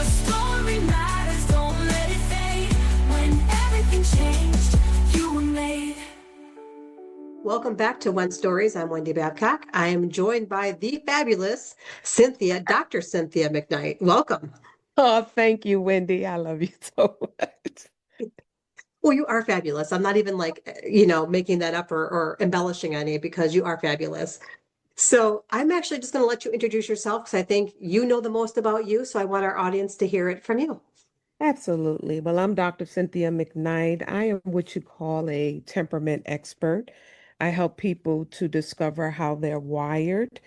story matters, don't let it fade. When everything changed, you were made. Welcome back to One Stories. I'm Wendy Babcock. I am joined by the fabulous Dr. Cynthia McKnight. Welcome. Oh, thank you, Wendy. I love you so much. Well, you are fabulous. I'm not even making that up or embellishing on it because you are fabulous. So I'm actually just going to let you introduce yourself because I think you know the most about you. So I want our audience to hear it from you. Absolutely. Well, I'm Dr. Cynthia McKnight. I am what you call a temperament expert. I help people to discover how they're wired.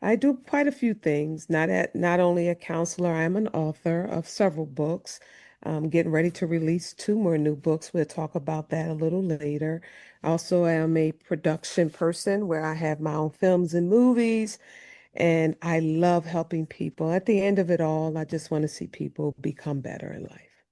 I do quite a few things. Not only a counselor, I'm an author of several books. I'm getting ready to release two more new books. We'll talk about that a little later. Also, I am a production person where I have my own films and movies, and I love helping people. At the end of it all, I just want to see people become better in life.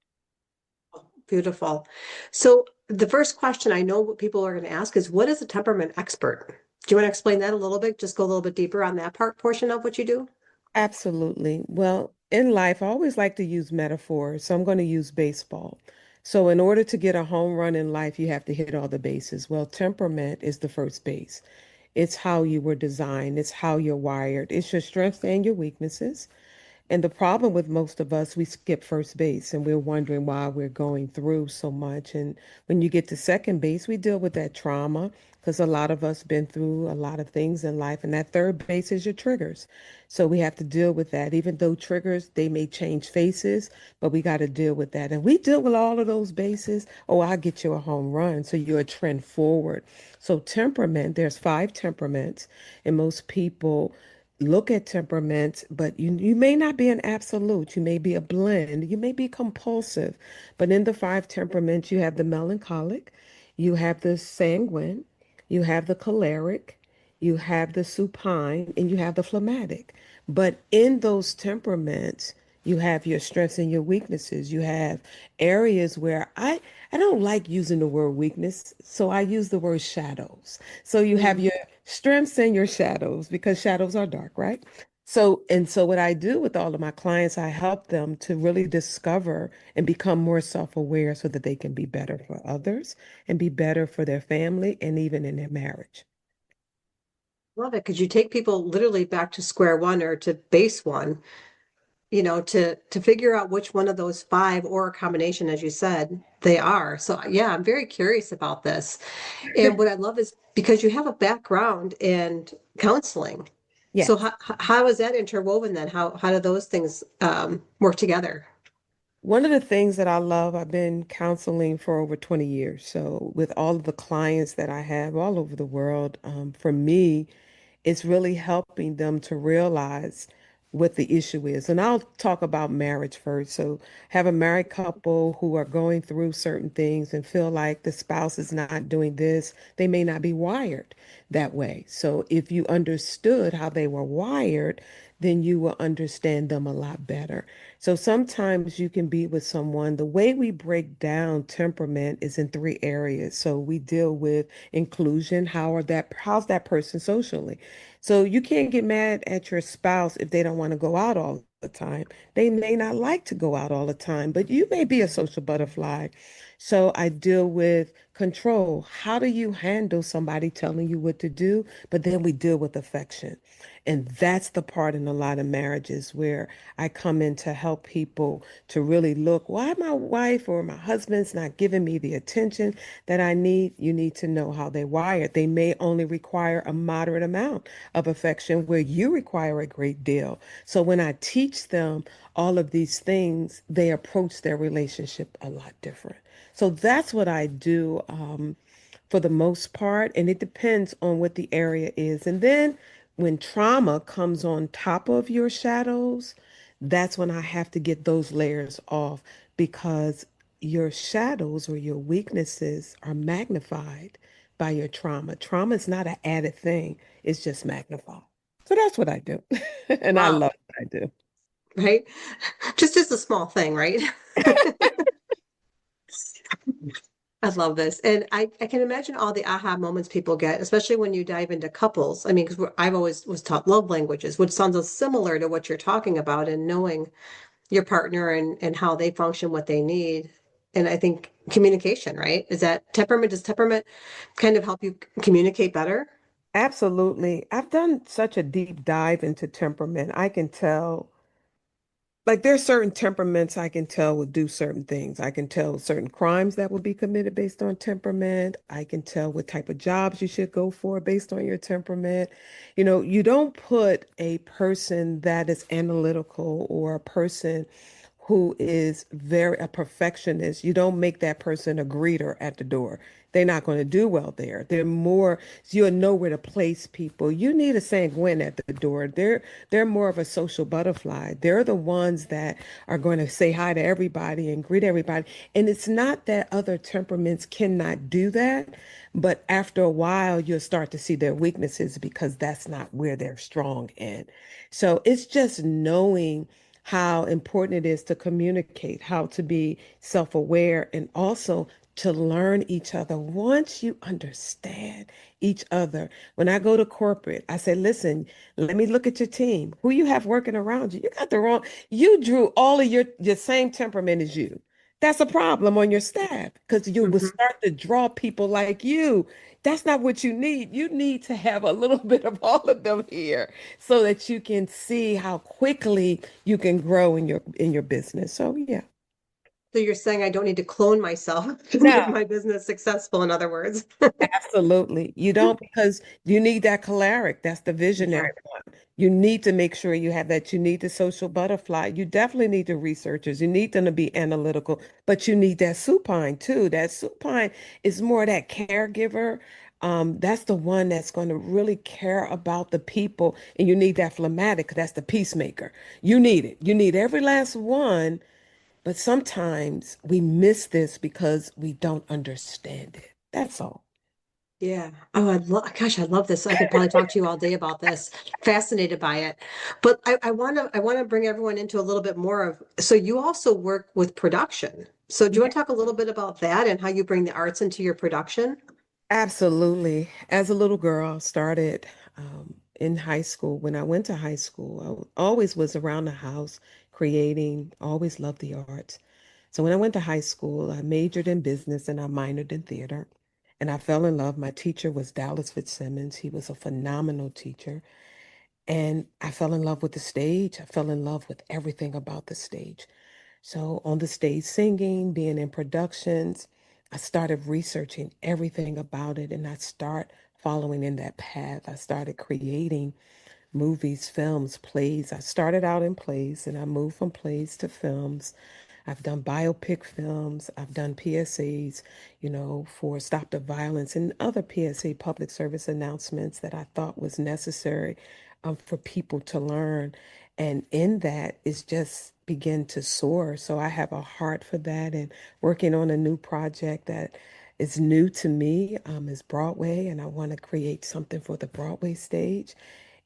Beautiful. So the first question I know what people are going to ask is, what is a temperament expert? Do you want to explain that a little bit? Just go a little bit deeper on that portion of what you do? Absolutely. Well, in life, I always like to use metaphors, so I'm going to use baseball. So, in order to get a home run in life, you have to hit all the bases. Well, temperament is the first base. It's how you were designed, it's how you're wired, it's your strengths and your weaknesses. And the problem with most of us, we skip first base and we're wondering why we're going through so much. And when you get to second base, we deal with that trauma because a lot of us been through a lot of things in life. And that third base is your triggers. So we have to deal with that. Even though triggers, they may change faces, but we got to deal with that. And we deal with all of those bases. Oh, I'll get you a home run. So you're a trend forward. So temperament, there's five temperaments, and most people look at temperaments, but you may not be an absolute. You may be a blend. You may be compulsive. But in the five temperaments, you have the melancholic, you have the sanguine, you have the choleric, you have the supine, and you have the phlegmatic. But in those temperaments, you have your strengths and your weaknesses. You have areas where I don't like using the word weakness, so I use the word shadows. So you have Mm. your strengths and your shadows because shadows are dark, right? So what I do with all of my clients, I help them to really discover and become more self-aware so that they can be better for others and be better for their family and even in their marriage. Love it because you take people literally back to square one or to base one, to figure out which one of those five or a combination, as you said, they are. So yeah, I'm very curious about this. And what I love is because you have a background in counseling. So Yes. how is that interwoven then? How do those things work together? One of the things that I love, I've been counseling for over 20 years. So, with all of the clients that I have all over the world, for me, it's really helping them to realize what the issue is. And I'll talk about marriage first. So, have a married couple who are going through certain things and feel like the spouse is not doing this, they may not be wired that way. So, if you understood how they were wired, then you will understand them a lot better. So sometimes you can be with someone. The way we break down temperament is in three areas. So we deal with inclusion. How's that person socially? So you can't get mad at your spouse if they don't want to go out all the time. They may not like to go out all the time, but you may be a social butterfly. So I deal with control. How do you handle somebody telling you what to do? But then we deal with affection. And that's the part in a lot of marriages where I come in to help people to really look, why my wife or my husband's not giving me the attention that I need? You need to know how they're wired. They may only require a moderate amount of affection where you require a great deal. So when I teach them all of these things, they approach their relationship a lot different. So that's what I do for the most part, and it depends on what the area is. And then when trauma comes on top of your shadows, that's when I have to get those layers off because your shadows or your weaknesses are magnified by your trauma. Trauma is not an added thing, it's just magnified. So that's what I do. And I Wow, love what I do. right? Just a small thing, right? I love this. And I can imagine all the aha moments people get, especially when you dive into couples. I mean, because I've always was taught love languages, which sounds similar to what you're talking about and knowing your partner and how they function, what they need. And I think communication, right? Is that temperament? Does temperament kind of help you communicate better? Absolutely. I've done such a deep dive into temperament. I can tell. Like there's certain temperaments I can tell will do certain things. I can tell certain crimes that will be committed based on temperament. I can tell what type of jobs you should go for based on your temperament. You know, you don't put a person that is analytical or a person who is very a perfectionist, you don't make that person a greeter at the door. They're not going to do well there. They're more, you'll know where to place people. You need a sanguine at the door. They're more of a social butterfly. They're the ones that are going to say hi to everybody and greet everybody. And it's not that other temperaments cannot do that, but after a while, you'll start to see their weaknesses because that's not where they're strong in. So it's just knowing how important it is to communicate, how to be self-aware, and also to learn each other. Once you understand each other, when I go to corporate, I say, listen, let me look at your team. Who you have working around you? You got the wrong, you drew all of your same temperament as you. That's a problem on your staff because you will Mhm. start to draw people like you. That's not what you need. You need to have a little bit of all of them here so that you can see how quickly you can grow in your business. So yeah. So you're saying I don't need to clone myself to No. make my business successful, in other words. Absolutely. You don't because you need that choleric. That's the Yeah. visionary one. You need to make sure you have that. You need the social butterfly. You definitely need the researchers. You need them to be analytical, but you need that supine too. That supine is more that caregiver. That's the one that's going to really care about the people. And you need that phlegmatic. That's the peacemaker. You need it. You need every last one. But sometimes we miss this because we don't understand it. That's all. Yeah. Oh, gosh, I love this. I could probably talk to you all day about this. Fascinated by it. But I want to bring everyone into a little bit more of, so you also work with production. So do you want to talk a little bit about that and how you bring the arts into your production? Absolutely. As a little girl, I started in high school. When I went to high school, I always was around the house creating, always loved the arts. So when I went to high school, I majored in business and I minored in theater. And I fell in love. My teacher was Dallas Fitzsimmons. He was a phenomenal teacher. And I fell in love with the stage. I fell in love with everything about the stage. So on the stage singing, being in productions, I started researching everything about it and I start following in that path. I started creating movies, films, plays. I started out in plays and I moved from plays to films. I've done biopic films. I've done PSAs, for Stop the Violence and other PSA public service announcements that I thought was necessary for people to learn. And in that is just begin to soar. So I have a heart for that and working on a new project that is new to me is Broadway, and I want to create something for the Broadway stage.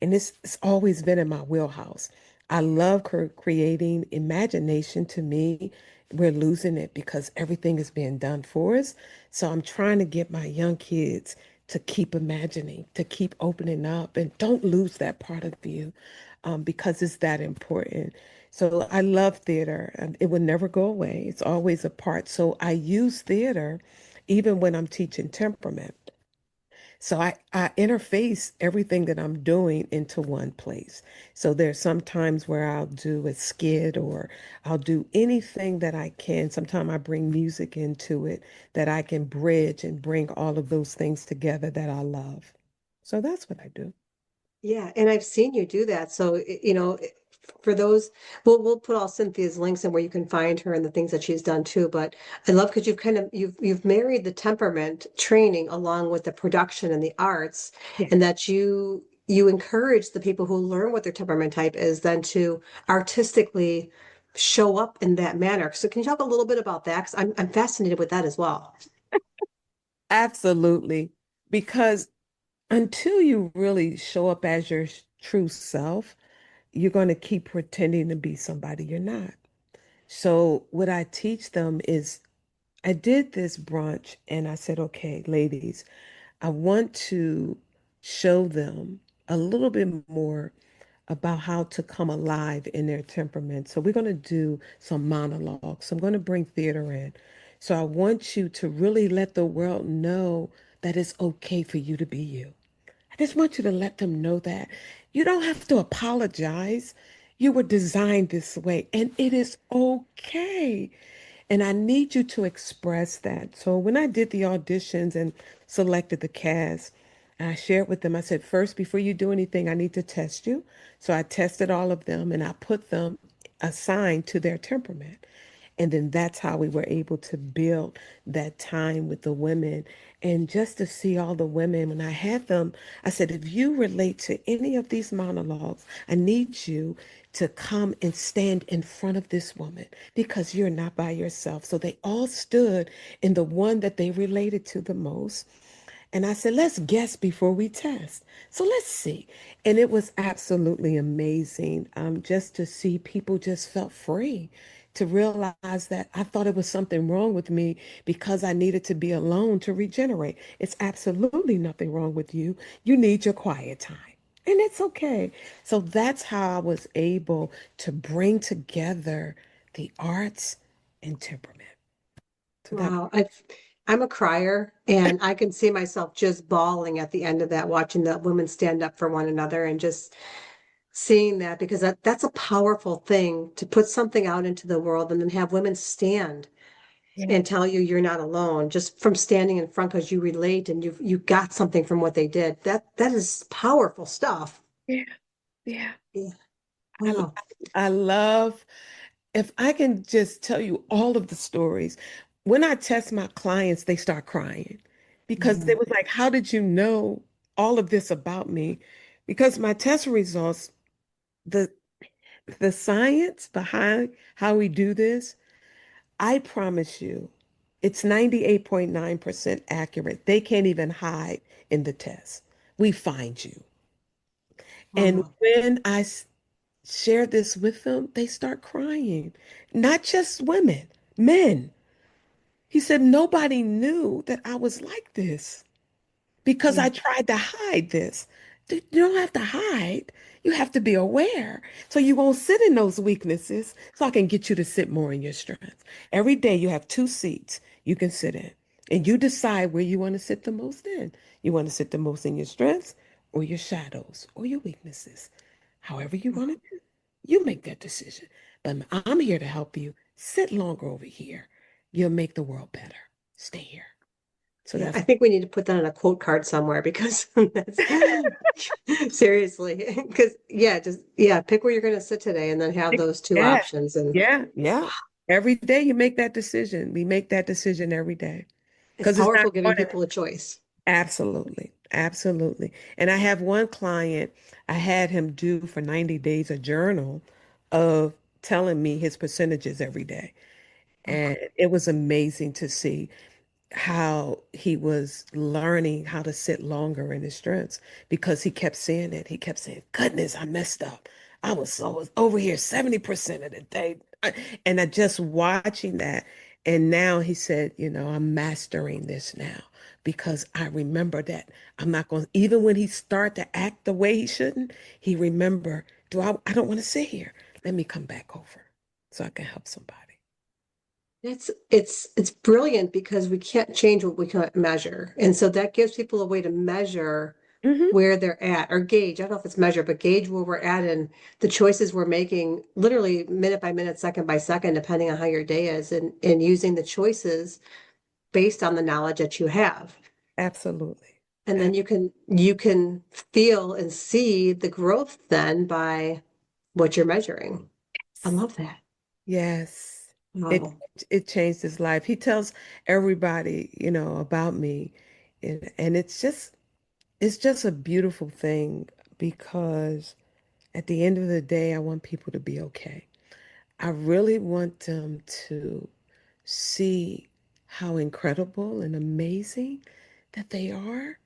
And it's always been in my wheelhouse. I love creating imagination. To me, we're losing it because everything is being done for us. So I'm trying to get my young kids to keep imagining, to keep opening up, and don't lose that part of you because it's that important. So I love theater, and it will never go away. It's always a part. So I use theater even when I'm teaching temperament. So I interface everything that I'm doing into one place. So there's some times where I'll do a skit or I'll do anything that I can. Sometimes I bring music into it that I can bridge and bring all of those things together that I love. So that's what I do. Yeah, and I've seen you do that. So, for those, we'll put all Cynthia's links in where you can find her and the things that she's done too. But I love because you've married the temperament training along with the production and the arts, Yeah. and that you encourage the people who learn what their temperament type is then to artistically show up in that manner. So can you talk a little bit about that? Because I'm fascinated with that as well. Absolutely. Because until you really show up as your true self, you're going to keep pretending to be somebody you're not. So, what I teach them is I did this brunch and I said, okay, ladies, I want to show them a little bit more about how to come alive in their temperament. So we're going to do some monologues. I'm going to bring theater in. So I want you to really let the world know that it's okay for you to be you. I just want you to let them know that you don't have to apologize. You were designed this way, and it is okay. And I need you to express that. So when I did the auditions and selected the cast, I shared with them, I said, first, before you do anything, I need to test you. So I tested all of them and I put them assigned to their temperament. And then that's how we were able to build that time with the women. And just to see all the women, when I had them, I said, if you relate to any of these monologues, I need you to come and stand in front of this woman because you're not by yourself. So they all stood in the one that they related to the most. And I said, let's guess before we test. So let's see. And it was absolutely amazing just to see people just felt free to realize that I thought it was something wrong with me because I needed to be alone to regenerate. It's absolutely nothing wrong with you. You need your quiet time. And it's okay. So that's how I was able to bring together the arts and temperament. So that, Wow. I'm a crier and I can see myself just bawling at the end of that, watching the women stand up for one another and just seeing that because that's a powerful thing to put something out into the world and then have women stand yeah, and tell you you're not alone just from standing in front because you relate and you got something from what they did. That is powerful stuff. yeah, yeah. Yeah. I, Wow. I love, if I can just tell you all of the stories, when I test my clients, they start crying because they Mm. was like, how did you know all of this about me? Because my test results, the the science behind how we do this, I promise you, it's 98.9% accurate. They can't even hide in the test. We find you. And Wow. when share this with them, they start crying. Not just women, men. He said, nobody knew that I was like this because Yeah. I tried to hide this. You don't have to hide. You have to be aware. So you won't sit in those weaknesses. So I can get you to sit more in your strength. Every day you have two seats you can sit in. And you decide where you want to sit the most in. You want to sit the most in your strengths or your shadows or your weaknesses. However you want to, you make that decision. But I'm here to help you. Sit longer over here. You'll make the world better. Stay here. So Yeah, that's I think we need to put that on a quote card somewhere because that's seriously. Because yeah, just yeah, pick where you're going to sit today and then have those two yeah, options. And yeah, yeah. Every day you make that decision. We make that decision every day it's because it's not powerful giving going people to. a choice. Absolutely, absolutely. And I have one client, I had him do for 90 days a journal of telling me his percentages every day. And it was amazing to see how he was learning how to sit longer in his strengths because he kept saying it. He kept saying, goodness, I messed up. I was over here 70% of the day. And I just watching that. And now he said, I'm mastering this now because I remember that I'm not going, even when he start to act the way he shouldn't, he remember, I don't want to sit here. Let me come back over so I can help somebody. It's brilliant because we can't change what we can't measure. And so that gives people a way to measure Hmm. where they're at or gauge. I don't know if it's measure, but gauge where we're at and the choices we're making literally minute by minute, second by second, depending on how your day is and using the choices based on the knowledge that you have. Absolutely. And then Ab- you can feel and see the growth then by what you're measuring. I love that. Yes. It Wow. it changed his life. He tells everybody, about me. And it's just a beautiful thing because at the end of the day, I want people to be okay. I really want them to see how incredible and amazing that they are,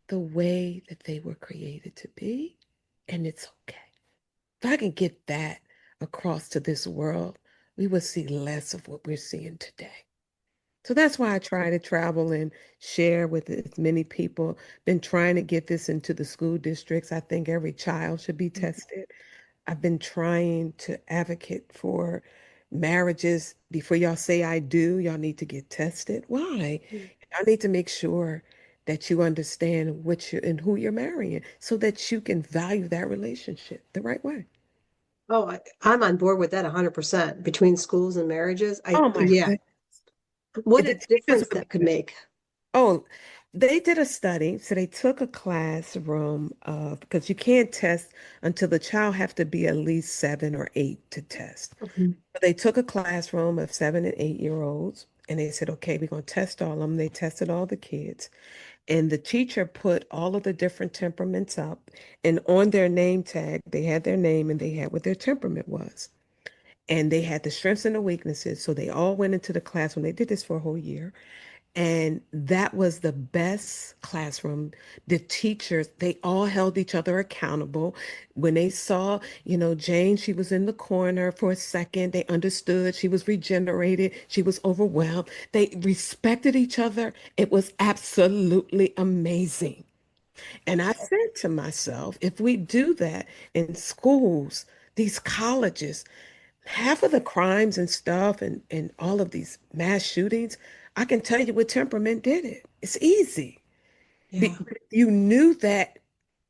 the way that they were created to be, and it's okay. If I can get that across to this world, we will see less of what we're seeing today. So that's why I try to travel and share with as many people. Been trying to get this into the school districts. I think every child should be tested. I've been trying to advocate for marriages. Before y'all say I do, y'all need to get tested. Why? I need to make sure that you understand what you and who you're marrying so that you can value that relationship the right way. Oh, I'm on board with that 100%. Between schools and marriages, Oh my yeah, goodness. what The a teachers difference would that be could good. make. Oh, they did a study. So they took a classroom of, because you can't test until the child have to be at least 7 or 8 to test. Mhm. But they took a classroom of 7 and 8 year olds and they said, okay, we're going to test all of them. They tested all the kids. And the teacher put all of the different temperaments up. And on their name tag, they had their name and they had what their temperament was. And they had the strengths and the weaknesses. So they all went into the classroom. They did this for a whole year. And that was the best classroom. The teachers, they all held each other accountable. When they saw, Jane, she was in the corner for a second. They understood she was regenerated. She was overwhelmed. They respected each other. It was absolutely amazing. And I said to myself, if we do that in schools, these colleges, half of the crimes and stuff and all of these mass shootings, I can tell you what temperament did it. It's easy. Yeah. You knew that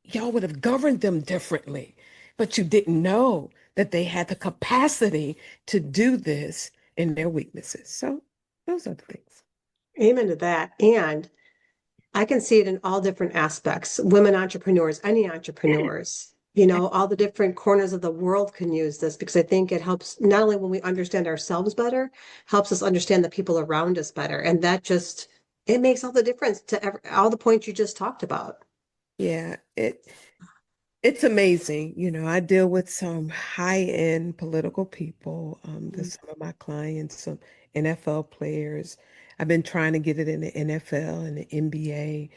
y'all would have governed them differently, but you didn't know that they had the capacity to do this in their weaknesses. So those are the things. Amen to that. And I can see it in all different aspects. Women entrepreneurs, any entrepreneurs, all the different corners of the world can use this because I think it helps not only when we understand ourselves better, helps us understand the people around us better. And that just, it makes all the difference to all the points you just talked about. Yeah, it's amazing. I deal with some high-end political people. There's some of my clients, some NFL players. I've been trying to get it in the NFL and the NBA.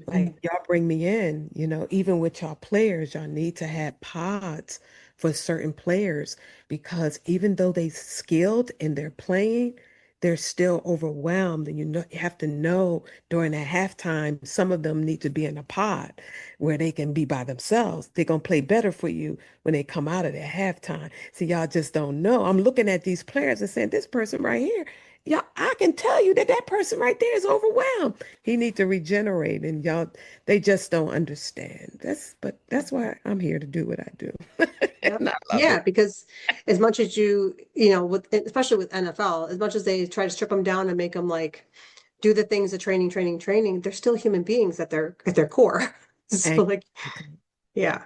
Like Mhm. y'all bring me in, even with y'all players, y'all need to have pods for certain players because even though they skilled and they're playing, they're still overwhelmed. And you have to know during that halftime, some of them need to be in a pod where they can be by themselves. They're gonna play better for you when they come out of their halftime. See, y'all just don't know. I'm looking at these players and saying, this person right here, yeah, I can tell you that that person right there is overwhelmed. He need to regenerate, and y'all, they just don't understand. But that's why I'm here to do what I do, Yep. and I love Yeah, it. because as much as with especially with NFL, as much as they try to strip them down and make them like do the things of training, they're still human beings at their core. So like, Exactly. yeah.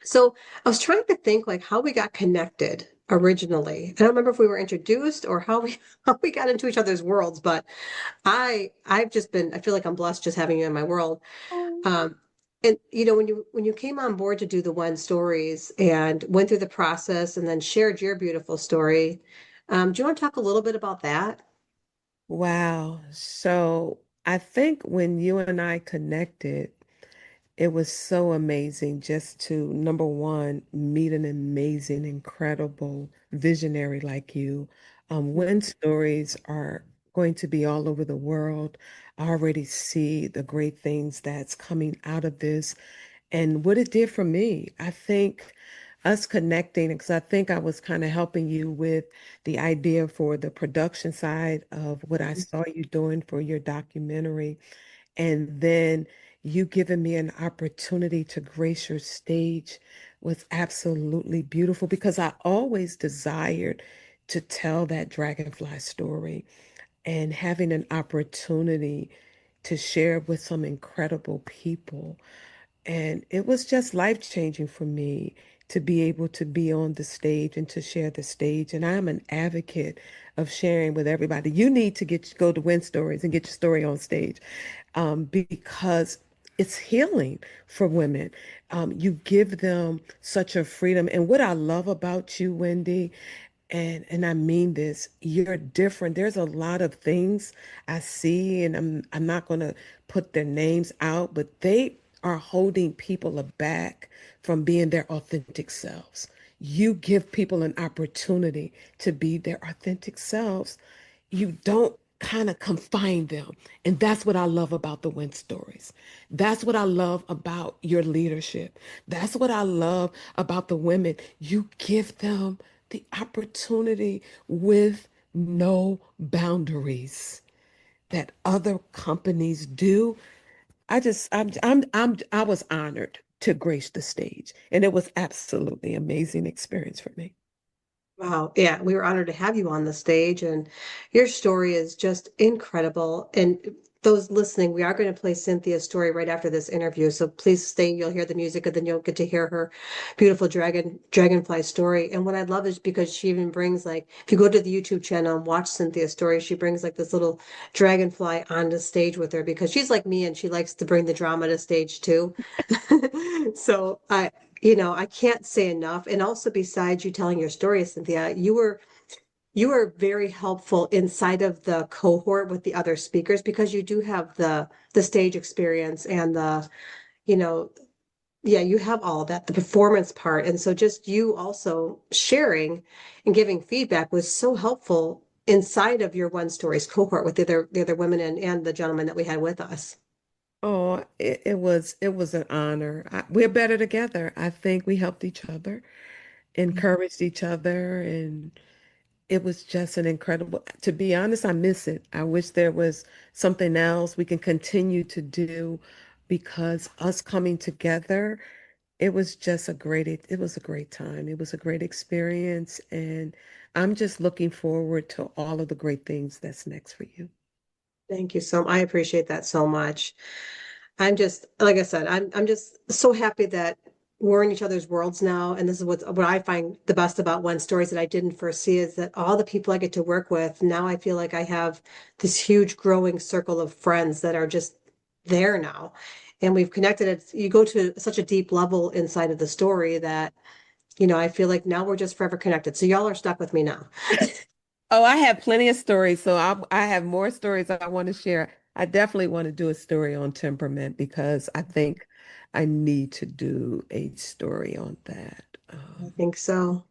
So I was trying to think like how we got connected originally. I don't remember if we were introduced or how we how we got into each other's worlds, but I feel like I'm blessed just having you in my world. Oh, Um, and when you came on board to do the one stories and went through the process and then shared your beautiful story, do you want to talk a little bit about that? wow. So I think when you and I connected, it was so amazing just to, number one, meet an amazing, incredible visionary like you. When stories are going to be all over the world, I already see the great things that's coming out of this and what it did for me. I think us connecting, because I think I was kind of helping you with the idea for the production side of what I saw you doing for your documentary. And then you giving me an opportunity to grace your stage was absolutely beautiful because I always desired to tell that dragonfly story and having an opportunity to share with some incredible people. And it was just life changing for me to be able to be on the stage and to share the stage. And I'm an advocate of sharing with everybody. You need to go to Win Stories and get your story on stage because it's healing for women. You give them such a freedom. And what I love about you, Wendy, and I mean this, you're different. There's a lot of things I see, and I'm not gonna put their names out, but they are holding people back from being their authentic selves. You give people an opportunity to be their authentic selves. You don't. kind of confine them. And that's what I love about the win stories. That's what I love about your leadership. That's what I love about the women. You give them the opportunity with no boundaries that other companies do. I was honored to grace the stage, and it was absolutely amazing experience for me. Wow. Yeah, we were honored to have you on the stage, and your story is just incredible. And those listening, we are going to play Cynthia's story right after this interview. So please stay. You'll hear the music, and then you'll get to hear her beautiful dragonfly story. And what I love is because she even brings like, if you go to the YouTube channel and watch Cynthia's story, she brings like this little dragonfly onto stage with her because she's like me and she likes to bring the drama to stage too. So I can't say enough. And also besides you telling your story, Cynthia, you were very helpful inside of the cohort with the other speakers because you do have the stage experience and you know, yeah, you have all of that, the performance part. And so just you also sharing and giving feedback was so helpful inside of your One Stories cohort with the other women and the gentleman that we had with us. Oh, it was an honor. We're better together. I think we helped each other, encouraged each other, and it was just an incredible, to be honest, I miss it. I wish there was something else we can continue to do because us coming together, it was just it was a great time. It was a great experience, and I'm just looking forward to all of the great things that's next for you. Thank you I appreciate that so much. I'm just, like I said, I'm just so happy that we're in each other's worlds now. And this is what I find the best about One Stories that I didn't foresee is that all the people I get to work with, now I feel like I have this huge growing circle of friends that are just there now. And we've connected. You go to such a deep level inside of the story that, I feel like now we're just forever connected. So y'all are stuck with me now. Oh, I have plenty of stories, so I have more stories I want to share. I definitely want to do a story on temperament because I think I need to do a story on that. I think so.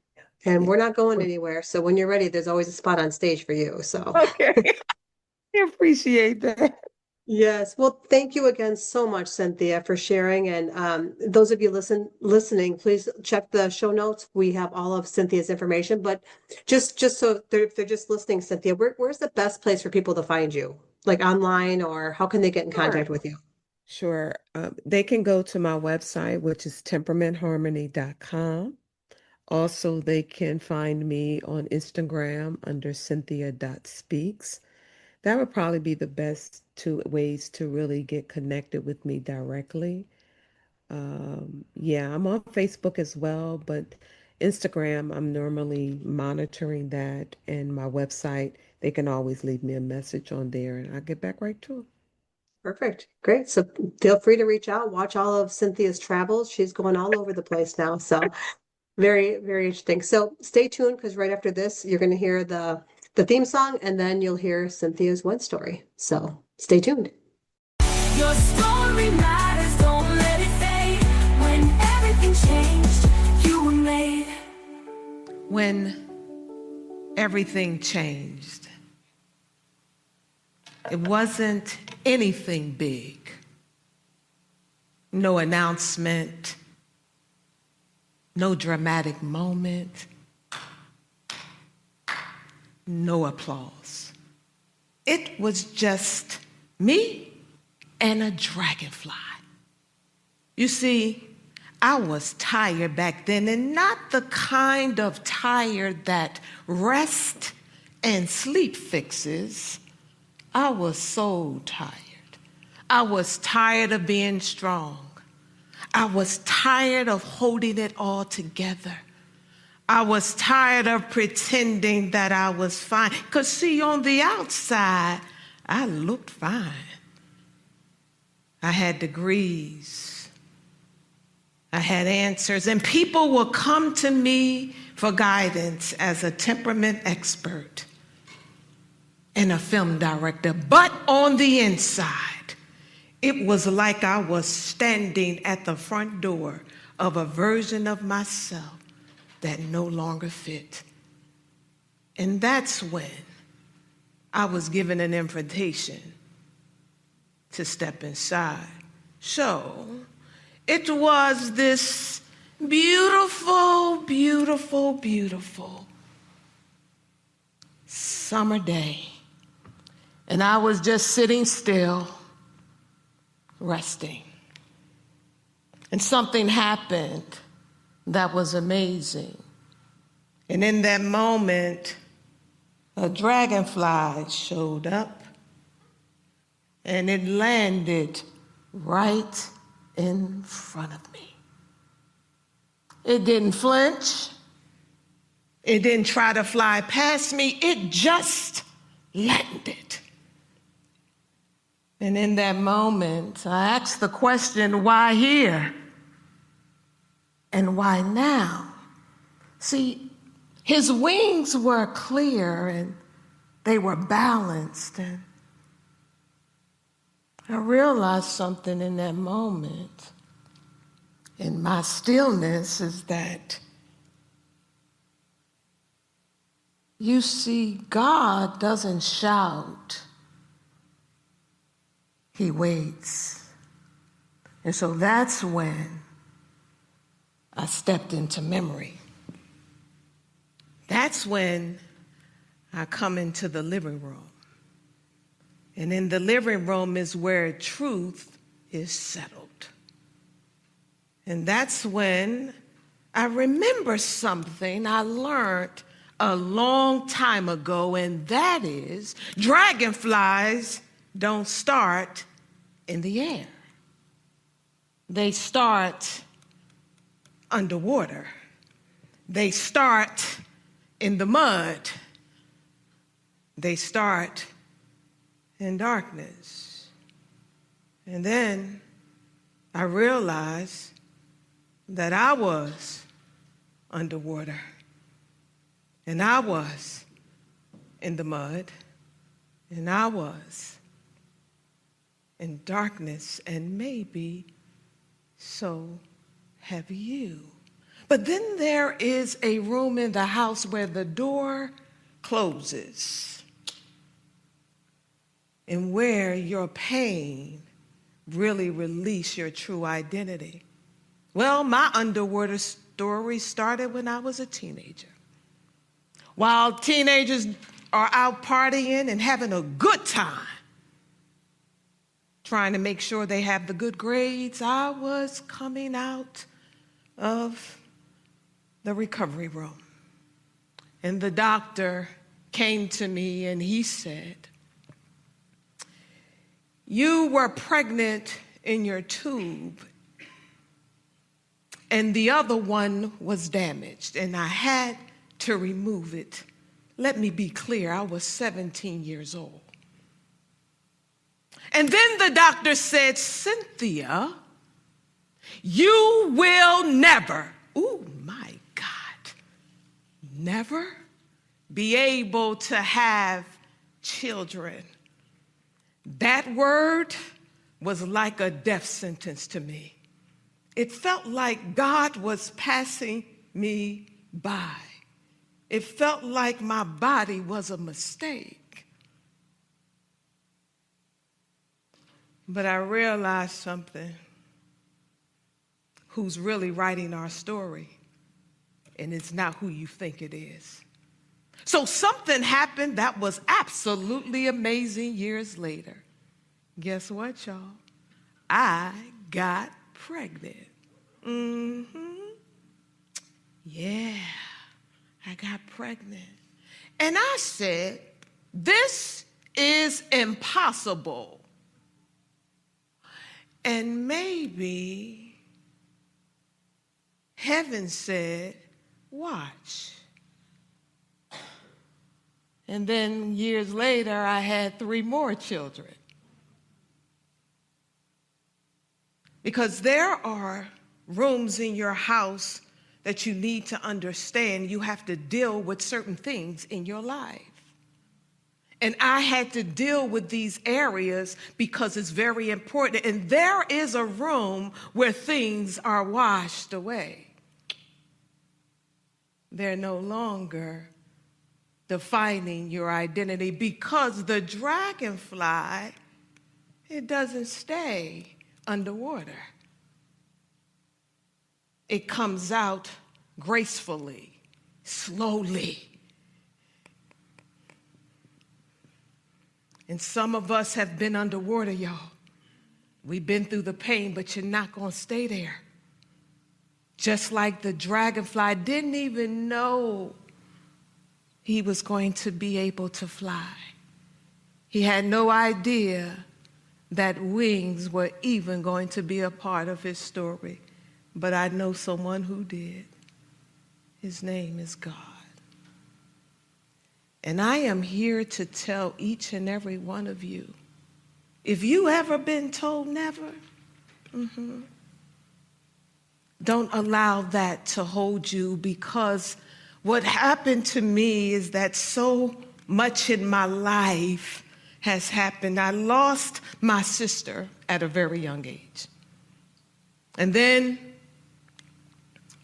And Yeah. we're not going anywhere. So when you're ready, there's always a spot on stage for you. So Okay. I appreciate that. yes. Well, thank you again so much, Cynthia, for sharing. And those of you listening, please check the show notes. We have all of Cynthia's information. But just so if they're just listening, Cynthia, where's the best place for people to find you? Like online, or how can they get in Sure. contact with you? Sure. They can go to my website, which is temperamentharmony.com. Also, they can find me on Instagram under cynthia.speaks. That would probably be the best two ways to really get connected with me directly. Yeah, I'm on Facebook as well, but Instagram, I'm normally monitoring that, and my website, they can always leave me a message on there, and I'll get back right to them. Perfect. Great. So feel free to reach out, watch all of Cynthia's travels. She's going all over the place now. So very, very interesting. So stay tuned because right after this, you're going to hear the theme song and then you'll hear Cynthia's one story. So stay tuned. Your story matters, don't let it fade. When everything changed, you were made. When everything changed, it wasn't anything big. No announcement, no dramatic moment, no applause. It was just me and a dragonfly. You see, I was tired back then, and not the kind of tired that rest and sleep fixes. I was so tired. I was tired of being strong. I was tired of holding it all together. I was tired of pretending that I was fine. Because, see, on the outside, I looked fine. I had degrees. I had answers. And people would come to me for guidance as a temperament expert and a film director. But on the inside, it was like I was standing at the front door of a version of myself that no longer fit. And that's when I was given an invitation to step inside. So it was this beautiful, beautiful, beautiful summer day. And I was just sitting still, resting. And something happened that was amazing. And in that moment, a dragonfly showed up and it landed right in front of me. It didn't flinch. It didn't try to fly past me. It just landed. And in that moment, I asked the question, why here? And why now? See, his wings were clear and they were balanced. And I realized something in that moment. In my stillness is that, you see, God doesn't shout. He waits. And so that's when I stepped into memory. That's when I come into the living room. And in the living room is where truth is settled. And that's when I remember something I learned a long time ago, and that is dragonflies don't start in the air. They start underwater. They start in the mud. They start in darkness. And then I realized that I was underwater and I was in the mud and I was in darkness, and maybe so have you. But then there is a room in the house where the door closes and where your pain really release your true identity. Well, my underwater story started when I was a teenager. While teenagers are out partying and having a good time, trying to make sure they have the good grades, I was coming out of the recovery room. And the doctor came to me and he said, "You were pregnant in your tube and the other one was damaged and I had to remove it." Let me be clear, I was 17 years old. And then the doctor said, "Cynthia, you will never," oh my God, never be able to have children. That word was like a death sentence to me. It felt like God was passing me by. It felt like my body was a mistake. But I realized something. Who's really writing our story? And it's not who you think it is. So something happened that was absolutely amazing years later. Guess what, y'all? I got pregnant. Yeah, I got pregnant. And I said, this is impossible. And maybe heaven said, watch. And then years later, I had 3 more children. Because there are rooms in your house that you need to understand. You have to deal with certain things in your life. And I had to deal with these areas because it's very important. And there is a room where things are washed away. They're no longer defining your identity, because the dragonfly, it doesn't stay underwater. It comes out gracefully, slowly. And some of us have been underwater, y'all. We've been through the pain, but you're not going to stay there. Just like the dragonfly didn't even know he was going to be able to fly. He had no idea that wings were even going to be a part of his story. But I know someone who did. His name is God. And I am here to tell each and every one of you, if you ever been told never, don't allow that to hold you, because what happened to me is that so much in my life has happened. I lost my sister at a very young age. And then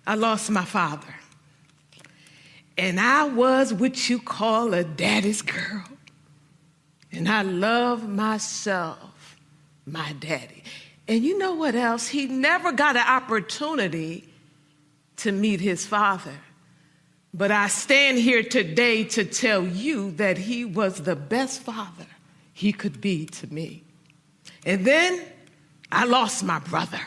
I lost my father. And I was what you call a daddy's girl. And I love myself, my daddy. And you know what else? He never got an opportunity to meet his father. But I stand here today to tell you that he was the best father he could be to me. And then I lost my brother.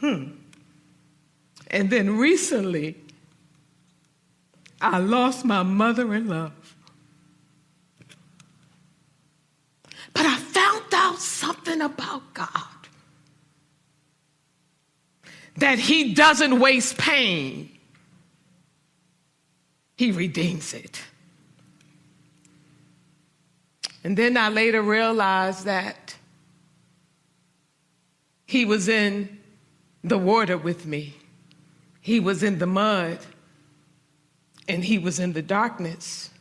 And then recently, I lost my mother-in-law. But I found out something about God. That he doesn't waste pain. He redeems it. And then I later realized that he was in the water with me. He was in the mud. And he was in the darkness.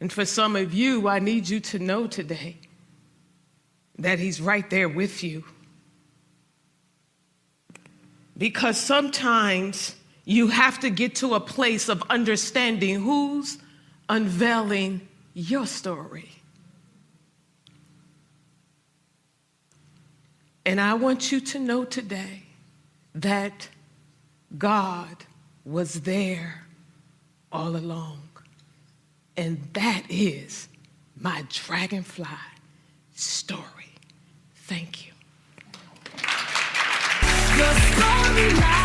And for some of you, I need you to know today that he's right there with you. Because sometimes you have to get to a place of understanding who's unveiling your story. And I want you to know today that God was there all along. And that is my dragonfly story. Thank you. Your story matters.